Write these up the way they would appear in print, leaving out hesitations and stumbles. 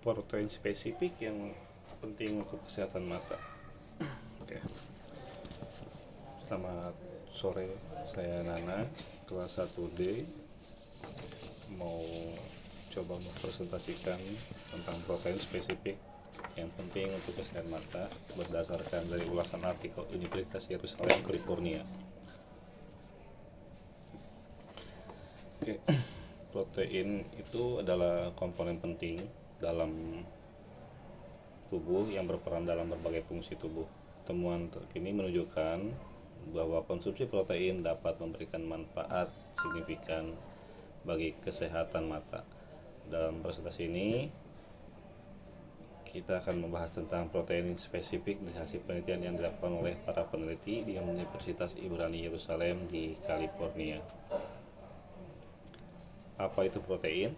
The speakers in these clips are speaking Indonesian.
protein spesifik yang penting untuk kesehatan mata. Oke. Selamat sore, saya Nana, kelas 1D. Mau coba mempresentasikan tentang protein spesifik yang penting untuk kesehatan mata berdasarkan dari ulasan artikel Universitas Yerusalem, California. Oke. Protein itu adalah komponen penting dalam tubuh yang berperan dalam berbagai fungsi tubuh. Temuan terkini menunjukkan bahwa konsumsi protein dapat memberikan manfaat signifikan bagi kesehatan mata. Dalam presentasi ini kita akan membahas tentang protein spesifik dari hasil penelitian yang dilakukan oleh para peneliti di Universitas Ibrani Yerusalem di California. Apa itu protein?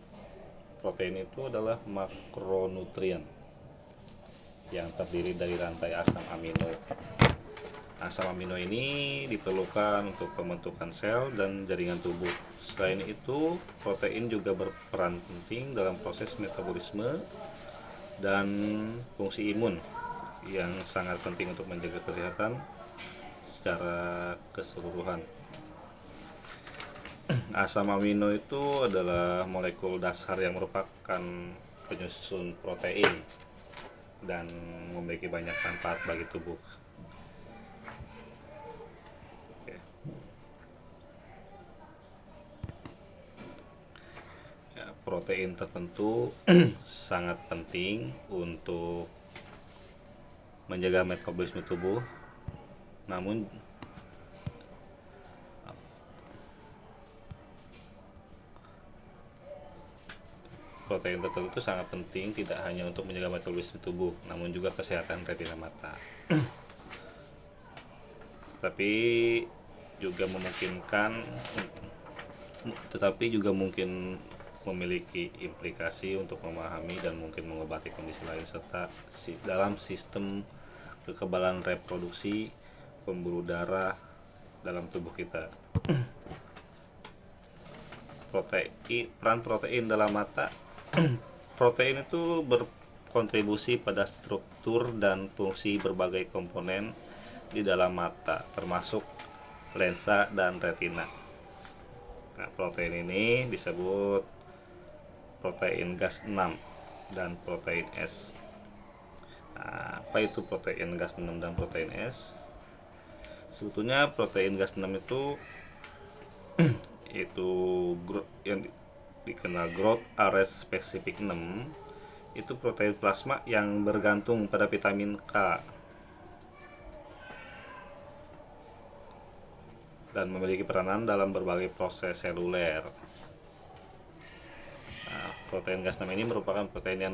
Protein itu adalah makronutrien yang terdiri dari rantai asam amino. Asam amino ini diperlukan untuk pembentukan sel dan jaringan tubuh. Selain itu, protein juga berperan penting dalam proses metabolisme dan fungsi imun yang sangat penting untuk menjaga kesehatan secara keseluruhan. Asam amino itu adalah molekul dasar yang merupakan penyusun protein dan memiliki banyak manfaat bagi tubuh. Oke. Ya, protein tertentu sangat penting untuk menjaga metabolisme tubuh. Namun protein tertentu itu sangat penting tidak hanya untuk menjaga metabolisme tubuh, namun juga kesehatan retina mata. Tetapi juga mungkin memiliki implikasi untuk memahami dan mungkin mengobati kondisi lain serta dalam sistem kekebalan reproduksi, pembuluh darah dalam tubuh kita. Peran protein dalam mata. Protein itu berkontribusi pada struktur dan fungsi berbagai komponen di dalam mata, termasuk lensa dan retina. Nah, protein ini disebut protein gas 6 dan protein S. Nah, apa itu protein gas 6 dan protein S? Sebetulnya protein gas 6 itu yang dikenal growth arrest specific 6 itu protein plasma yang bergantung pada vitamin K dan memiliki peranan dalam berbagai proses seluler. Nah, protein gas 6 ini merupakan protein yang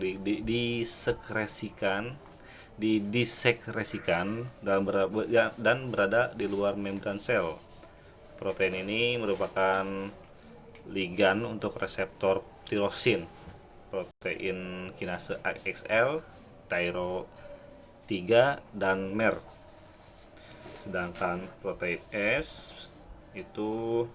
disekresikan dan berada di luar membran sel. Protein ini merupakan ligan untuk reseptor tirosin, protein kinase AXL, tyro 3 dan MER. Sedangkan protein S itu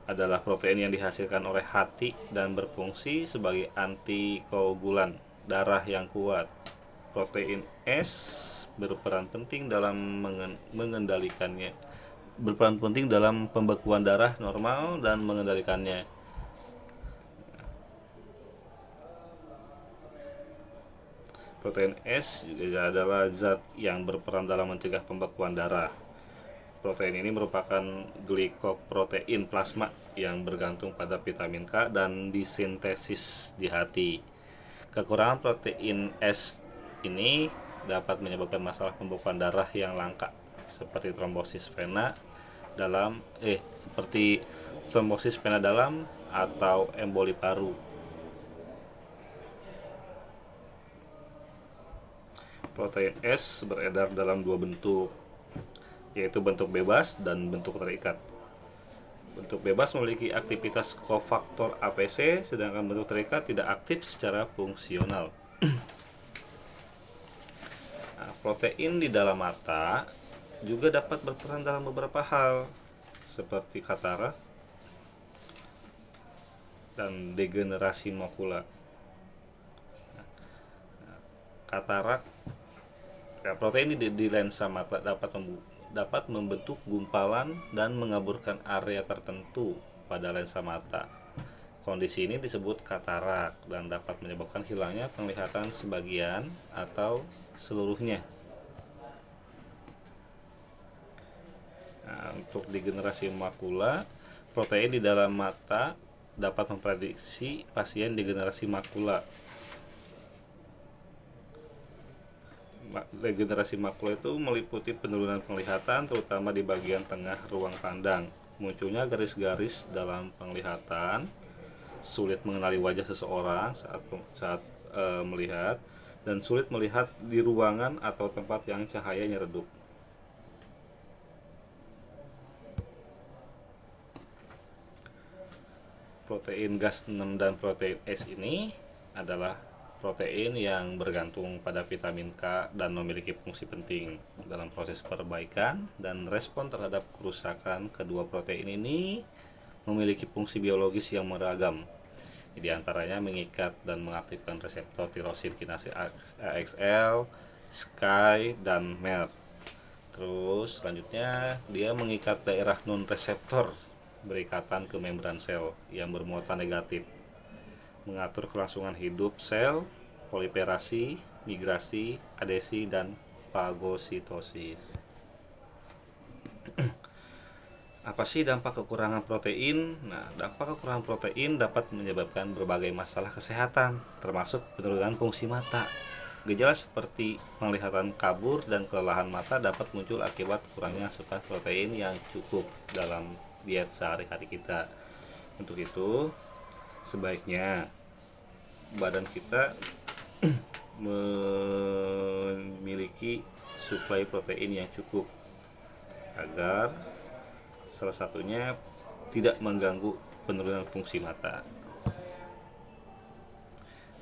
adalah protein yang dihasilkan oleh hati dan berfungsi sebagai antikoagulan darah yang kuat. Protein S berperan penting dalam pembekuan darah normal dan mengendalikannya. Protein S juga adalah zat yang berperan dalam mencegah pembekuan darah. Protein ini merupakan glikoprotein plasma yang bergantung pada vitamin K dan disintesis di hati. Kekurangan protein S ini dapat menyebabkan masalah pembekuan darah yang langka seperti trombosis vena dalam atau emboli paru. Protein S beredar dalam dua bentuk, yaitu bentuk bebas dan bentuk terikat. Bentuk bebas memiliki aktivitas kofaktor APC, sedangkan bentuk terikat tidak aktif secara fungsional. Nah, protein di dalam mata juga dapat berperan dalam beberapa hal, seperti katarak dan degenerasi makula. Katarak, ya, protein di lensa mata dapat membentuk gumpalan dan mengaburkan area tertentu pada lensa mata. Kondisi ini disebut katarak dan dapat menyebabkan hilangnya penglihatan sebagian atau seluruhnya. Nah, untuk degenerasi makula, protein di dalam mata dapat memprediksi pasien degenerasi makula. Degenerasi makula itu meliputi penurunan penglihatan terutama di bagian tengah ruang pandang. Munculnya garis-garis dalam penglihatan, sulit mengenali wajah seseorang saat melihat, dan sulit melihat di ruangan atau tempat yang cahayanya redup. Protein Gas6 dan protein S ini adalah protein yang bergantung pada vitamin K dan memiliki fungsi penting dalam proses perbaikan dan respon terhadap kerusakan. Kedua protein ini memiliki fungsi biologis yang beragam, di antaranya mengikat dan mengaktifkan reseptor tirosin kinase AXL, SKY, dan MER. Terus selanjutnya dia mengikat daerah non reseptor berikatan ke membran sel yang bermuatan negatif, mengatur kelangsungan hidup sel, proliferasi, migrasi, adesi, dan fagositosis. Apa sih dampak kekurangan protein? Nah, dampak kekurangan protein dapat menyebabkan berbagai masalah kesehatan, termasuk penurunan fungsi mata. Gejala seperti penglihatan kabur dan kelelahan mata dapat muncul akibat kurangnya asupan protein yang cukup dalam diet sehari-hari kita. Untuk itu, sebaiknya badan kita memiliki suplai protein yang cukup agar salah satunya tidak mengganggu penurunan fungsi mata.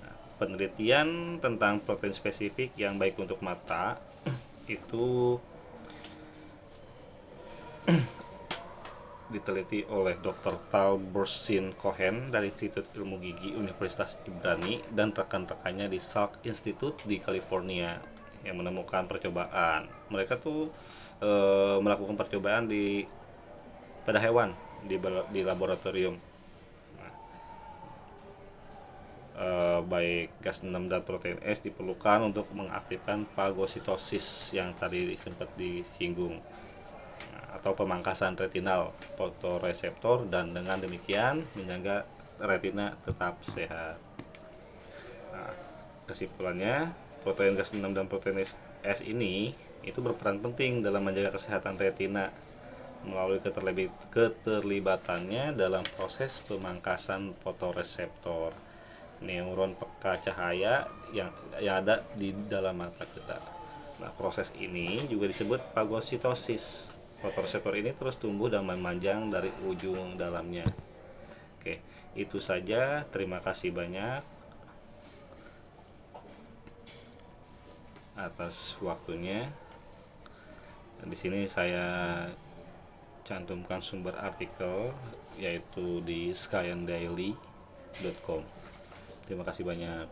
Nah, penelitian tentang protein spesifik yang baik untuk mata itu diteliti oleh Dr. Tal Bursin-Cohen dari Institut Ilmu Gigi Universitas Ibrani dan rekan-rekannya di Salk Institute di California yang menemukan percobaan. Mereka tuh melakukan percobaan pada hewan di laboratorium. Baik gas6 dan protein S diperlukan untuk mengaktifkan fagositosis yang tadi sempat disinggung, atau pemangkasan retinal fotoreseptor, dan dengan demikian menjaga retina tetap sehat. Nah, kesimpulannya, protein gas6 dan protein S ini itu berperan penting dalam menjaga kesehatan retina melalui keterlibatannya dalam proses pemangkasan fotoreseptor neuron peka cahaya yang ada di dalam mata kita. Nah, proses ini juga disebut fagositosis. Fotoreseptor ini terus tumbuh dan memanjang dari ujung dalamnya. Oke, itu saja. Terima kasih banyak atas waktunya. Di sini saya cantumkan sumber artikel yaitu di skyandaily.com. Terima kasih banyak.